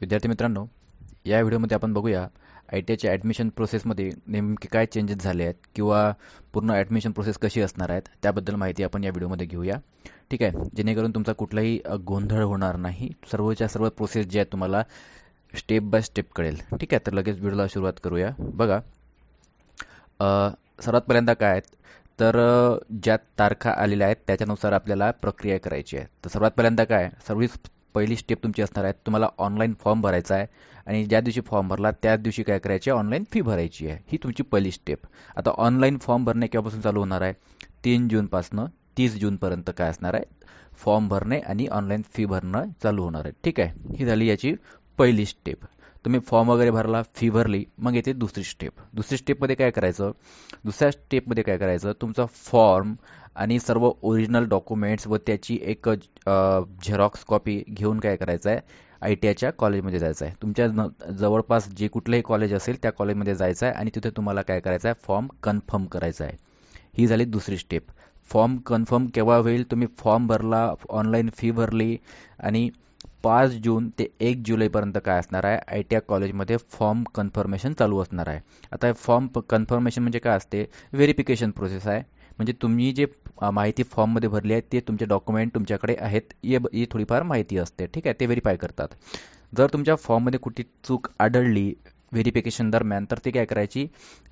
विद्यार्थी मित्रांनो, या व्हिडिओमध्ये आपण बघूया आय टी आयच्या ॲडमिशन प्रोसेसमध्ये नेमके काय चेंजेस झाले आहेत किंवा पूर्ण ॲडमिशन प्रोसेस कशी असणार आहेत त्याबद्दल माहिती आपण या व्हिडिओमध्ये घेऊया. ठीक आहे, जेणेकरून तुमचा कुठलाही गोंधळ होणार नाही. सर्वच्या सर्व प्रोसेस जे आहेत तुम्हाला स्टेप बाय स्टेप कळेल. ठीक आहे, तर लगेच व्हिडिओला सुरुवात करूया. बघा, सर्वात पहिल्यांदा काय आहेत तर ज्या तारखा आलेल्या आहेत त्याच्यानुसार आपल्याला प्रक्रिया करायची आहे. तर सर्वात पहिल्यांदा काय, पहिली स्टेप तुमची असणार आहे, तुम्हाला ऑनलाईन फॉर्म भरायचा आहे आणि ज्या दिवशी फॉर्म भरला त्याच दिवशी काय करायचे, ऑनलाईन फी भरायची आहे. ही तुमची पहिली स्टेप. आता ऑनलाईन फॉर्म भरणे केव्हापासून चालू होणार आहे? 3 जूनपासून 30 जूनपर्यंत काय असणार आहे, फॉर्म भरणे आणि ऑनलाईन फी भरणं चालू होणार आहे. ठीक आहे, ही झाली याची पहिली स्टेप. तुम्ही फॉर्म वगैरे भरला, फी भरली, मग येते दुसरी स्टेप. दुसरी स्टेपमध्ये काय करायचं, दुसऱ्या स्टेपमध्ये काय करायचं, तुमचा फॉर्म आणि सर्व ओरिजिनल डॉक्युमेंट्स व त्याची एक झेरॉक्स कॉपी घेऊन काय करायचं आहे, आय टी आयच्या कॉलेजमध्ये जायचं आहे. तुमच्या जवळपास जे कुठलंही कॉलेज असेल त्या कॉलेजमध्ये जायचं आहे आणि तिथे तुम्हाला काय करायचं आहे, फॉर्म कन्फर्म करायचा आहे. ही झाली दुसरी स्टेप. फॉर्म कन्फर्म केव्हा होईल? तुम्ही फॉर्म भरला, ऑनलाईन फी भरली आणि 5 जून ते 1 जुलैपर्यंत काय असणार आहे, आय टी आय कॉलेजमध्ये फॉर्म कन्फर्मेशन चालू असणार आहे. आता फॉर्म कन्फर्मेशन म्हणजे काय असते? व्हेरिफिकेशन प्रोसेस आहे. म्हणजे तुम्ही जे माहिती फॉर्ममध्ये भरली आहे ते तुमचे डॉक्युमेंट तुमच्याकडे आहेत ही थोडीफार माहिती असते. ठीक आहे, ते व्हेरीफाय करतात. जर तुमच्या फॉर्ममध्ये कुठली चूक आढळली व्हेरिफिकेशन दरम्यान, तर ती काय करायची,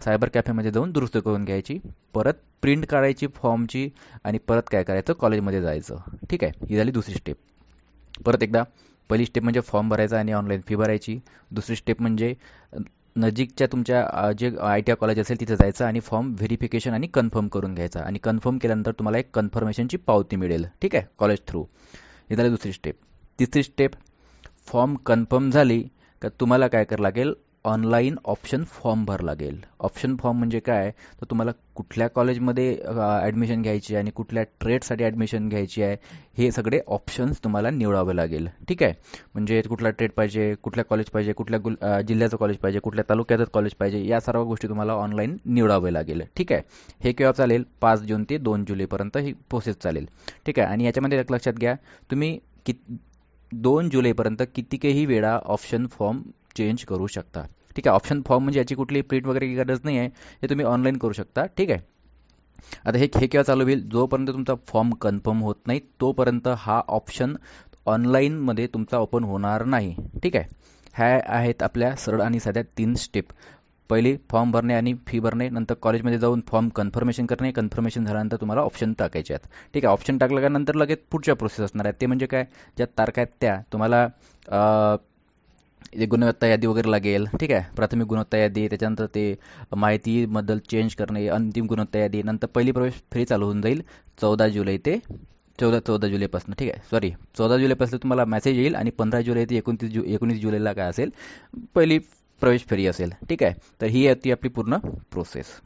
सायबर कॅफेमध्ये जाऊन दुरुस्त करून घ्यायची, परत प्रिंट काढायची फॉर्मची आणि परत काय करायचं, कॉलेजमध्ये जायचं. ठीक आहे, ही झाली दुसरी स्टेप. परत एकदा, पहिली स्टेप म्हणजे फॉर्म भरायचा आणि ऑनलाईन फी भरायची. दुसरी स्टेप म्हणजे नजीकच्या तुमच्या जे आय टी आय कॉलेज असेल तिथे जायचं आणि फॉर्म व्हेरिफिकेशन आणि कन्फर्म करून घ्यायचा आणि कन्फर्म केल्यानंतर तुम्हाला एक कन्फर्मेशनची पावती मिळेल. ठीक आहे, कॉलेज थ्रू. ही झाली दुसरी स्टेप. तिसरी स्टेप, फॉर्म कन्फर्म झाली का तुम्हाला काय करावं लागेल, ऑनलाईन ऑप्शन फॉर्म भर लागेल. ऑप्शन फॉर्म म्हणजे काय, तर तुम्हाला कुठल्या कॉलेजमध्ये ॲडमिशन घ्यायची आहे आणि कुठल्या ट्रेडसाठी ॲडमिशन घ्यायची आहे हे सगळे ऑप्शन्स तुम्हाला निवडावे लागेल. ठीक आहे, म्हणजे कुठला ट्रेड पाहिजे, कुठल्या कॉलेज पाहिजे, कुठल्या जिल्ह्याचं कॉलेज पाहिजे, कुठल्या तालुक्याचं कॉलेज पाहिजे, या सर्व गोष्टी तुम्हाला ऑनलाईन निवडावे लागेल. ठीक आहे, हे केव्हा चालेल? 5 जून ते 2 जुलैपर्यंत ही प्रोसेस चालेल. ठीक आहे, आणि याच्यामध्ये एक लक्षात घ्या, तुम्ही 2 जुलैपर्यंत कितीकही वेळा ऑप्शन फॉर्म चेंज करू शकता. ठीक आहे, ऑप्शन फॉर्म म्हणजे याची कुठली प्रिंट वगैरे गरज नाही आहे, हे तुम्ही ऑनलाईन करू शकता. ठीक आहे, आता हे केव्हा चालू होईल? जोपर्यंत तुमचा फॉर्म कन्फर्म होत नाही तोपर्यंत हा ऑप्शन ऑनलाईनमध्ये तुमचा ओपन होणार नाही. ठीक आहे, ह्या आहेत आपल्या सरळ आणि साध्या 3 स्टेप. पहिली फॉर्म भरणे आणि फी भरणे, नंतर कॉलेजमध्ये जाऊन फॉर्म कन्फर्मेशन करणे, कन्फर्मेशन झाल्यानंतर तुम्हाला ऑप्शन टाकायचे आहेत. ठीक आहे, ऑप्शन टाकल्यानंतर लगेच पुढच्या प्रोसेस असणार आहेत. ते म्हणजे काय, ज्या तारखा आहेत त्या तुम्हाला गुणवत्ता यादी वगैरे लागेल. ठीक आहे, प्राथमिक गुणवत्ता यादी, त्याच्यानंतर ते माहितीबद्दल चेंज करणे, अंतिम गुणवत्ता यादी, नंतर पहिली प्रवेश फ्री चालू होऊन जाईल 14 जुलै ते 14 जुलैपासून. ठीक आहे, सॉरी 14 जुलैपासून तुम्हाला मेसेज येईल आणि 15 जुलै ते 19 जुलैला काय असेल, पहिली प्रवेश फेरी असेल. ठीक आहे, तर ही होती आपली पूर्ण प्रोसेस.